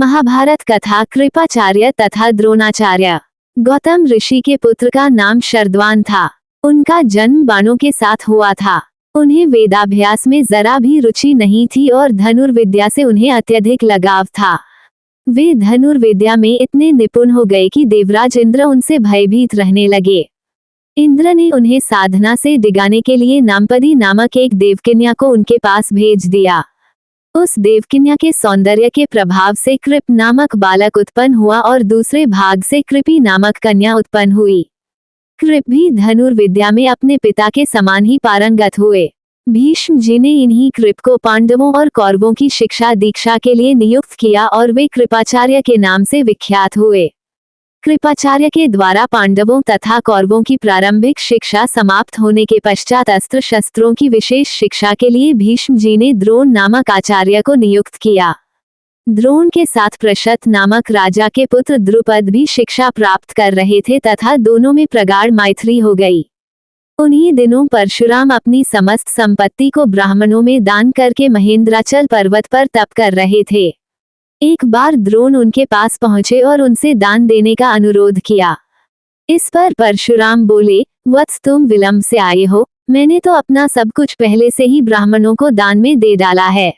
महाभारत कथा कृपाचार्य तथा द्रोणाचार्य। गौतम ऋषि के पुत्र का नाम शरद्वान था। उनका जन्म बाणों के साथ हुआ था। उन्हें वेदाभ्यास में जरा भी रुचि नहीं थी और धनुर्विद्या से उन्हें अत्यधिक लगाव था। वे धनुर्विद्या में इतने निपुण हो गए कि देवराज इंद्र उनसे भयभीत रहने लगे। इंद्र ने उन्हें साधना से डिगाने के लिए नामपदी नामक एक देवकन्या को उनके पास भेज दिया। उस देवकन्या के सौंदर्य के प्रभाव से कृप नामक बालक उत्पन्न हुआ और दूसरे भाग से कृपी नामक कन्या उत्पन्न हुई। कृप भी धनुर्विद्या में अपने पिता के समान ही पारंगत हुए। भीष्म जी ने इन्हीं कृप को पांडवों और कौरवों की शिक्षा दीक्षा के लिए नियुक्त किया और वे कृपाचार्य के नाम से विख्यात हुए। कृपाचार्य के द्वारा पांडवों तथा कौरवों की प्रारंभिक शिक्षा समाप्त होने के पश्चात अस्त्र शस्त्रों की विशेष शिक्षा के लिए भीष्म जी ने द्रोण नामक आचार्य को नियुक्त किया। द्रोण के साथ प्रशत नामक राजा के पुत्र द्रुपद भी शिक्षा प्राप्त कर रहे थे तथा दोनों में प्रगाढ़ मैत्री हो गई। उन्हीं दिनों परशुराम अपनी समस्त संपत्ति को ब्राह्मणों में दान करके महेंद्राचल पर्वत पर तप कर रहे थे। एक बार द्रोण उनके पास पहुंचे और उनसे दान देने का अनुरोध किया। इस पर परशुराम बोले, वत्स तुम विलंब से आए हो, मैंने तो अपना सब कुछ पहले से ही ब्राह्मणों को दान में दे डाला है।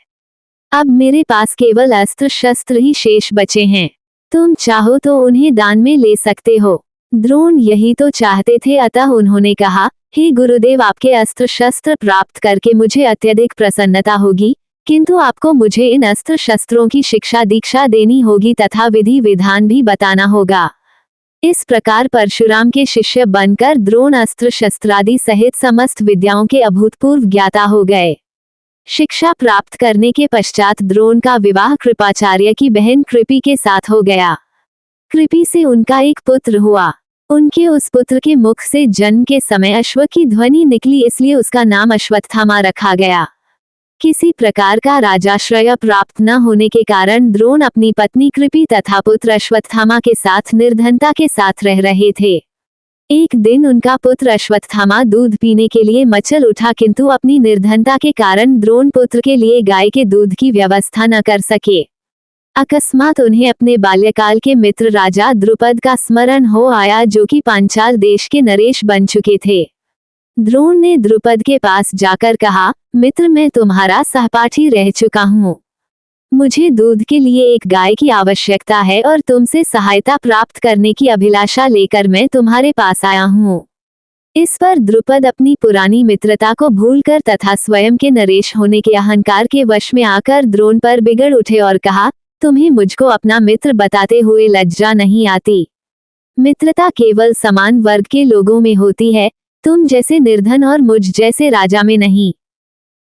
अब मेरे पास केवल अस्त्र शस्त्र ही शेष बचे हैं। तुम चाहो तो उन्हें दान में ले सकते हो। द्रोण यही तो चाहते थे, अतः उन्होंने कहा, हे गुरुदेव, आपके अस्त्र शस्त्र प्राप्त करके मुझे अत्यधिक प्रसन्नता होगी, किंतु आपको मुझे इन अस्त्र शस्त्रों की शिक्षा दीक्षा देनी होगी तथा विधि विधान भी बताना होगा। इस प्रकार परशुराम के शिष्य बनकर द्रोण अस्त्र शस्त्रादि सहित समस्त विद्याओं के अभूतपूर्व ज्ञाता हो गए। शिक्षा प्राप्त करने के पश्चात द्रोण का विवाह कृपाचार्य की बहन कृपी के साथ हो गया। कृपी से उनका एक पुत्र हुआ। उनके उस पुत्र के मुख से जन्म के समय अश्व की ध्वनि निकली, इसलिए उसका नाम अश्वत्थामा रखा गया। किसी प्रकार का राजाश्रय प्राप्त न होने के कारण द्रोण अपनी पत्नी कृपी तथा पुत्र अश्वत्थामा के साथ निर्धनता के साथ रह रहे थे। एक दिन उनका पुत्र अश्वत्थामा दूध पीने के लिए मचल उठा, किंतु अपनी निर्धनता के कारण द्रोण पुत्र के लिए गाय के दूध की व्यवस्था न कर सके। अकस्मात उन्हें अपने बाल्यकाल के मित्र राजा द्रुपद का स्मरण हो आया, जो कि पांचाल देश के नरेश बन चुके थे। द्रोण ने द्रुपद के पास जाकर कहा, मित्र, मैं तुम्हारा सहपाठी रह चुका हूँ। मुझे दूध के लिए एक गाय की आवश्यकता है और तुमसे सहायता प्राप्त करने की अभिलाषा लेकर मैं तुम्हारे पास आया हूँ। इस पर द्रुपद अपनी पुरानी मित्रता को भूलकर तथा स्वयं के नरेश होने के अहंकार के वश में आकर द्रोण पर बिगड़ उठे और कहा, तुम्हें मुझको अपना मित्र बताते हुए लज्जा नहीं आती? मित्रता केवल समान वर्ग के लोगों में होती है, तुम जैसे निर्धन और मुझ जैसे राजा में नहीं।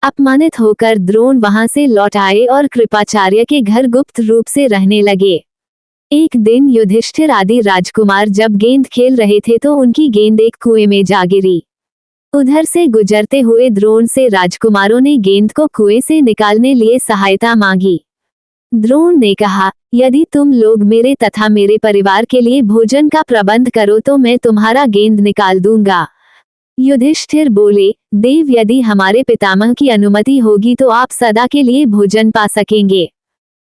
अपमानित होकर द्रोण वहां से लौट आए और कृपाचार्य के घर गुप्त रूप से रहने लगे। एक दिन युधिष्ठिर आदि राजकुमार जब गेंद खेल रहे थे तो उनकी गेंद एक कुएं में जा गिरी। उधर से गुजरते हुए द्रोण से राजकुमारों ने गेंद को कुएं से निकालने लिए सहायता मांगी। द्रोण ने कहा, यदि तुम लोग मेरे तथा मेरे परिवार के लिए भोजन का प्रबंध करो तो मैं तुम्हारा गेंद निकाल दूंगा। युधिष्ठिर बोले, देव, यदि हमारे पितामह की अनुमति होगी तो आप सदा के लिए भोजन पा सकेंगे।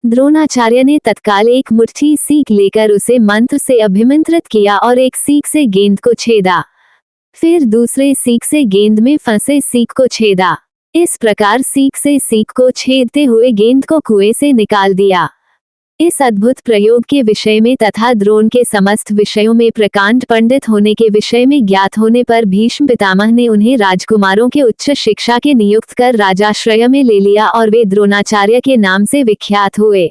द्रोणाचार्य ने तत्काल एक मुट्ठी सीख लेकर उसे मंत्र से अभिमंत्रित किया और एक सीख से गेंद को छेदा। फिर दूसरे सीख से गेंद में फंसे सीख को छेदा। इस प्रकार सीख से सीख को छेदते हुए गेंद को कुएं से निकाल दिया। इस अद्भुत प्रयोग के विषय में तथा द्रोण के समस्त विषयों में प्रकांड पंडित होने के विषय में ज्ञात होने पर भीष्म पितामह ने उन्हें राजकुमारों के उच्च शिक्षा के नियुक्त कर राजाश्रय में ले लिया और वे द्रोणाचार्य के नाम से विख्यात हुए।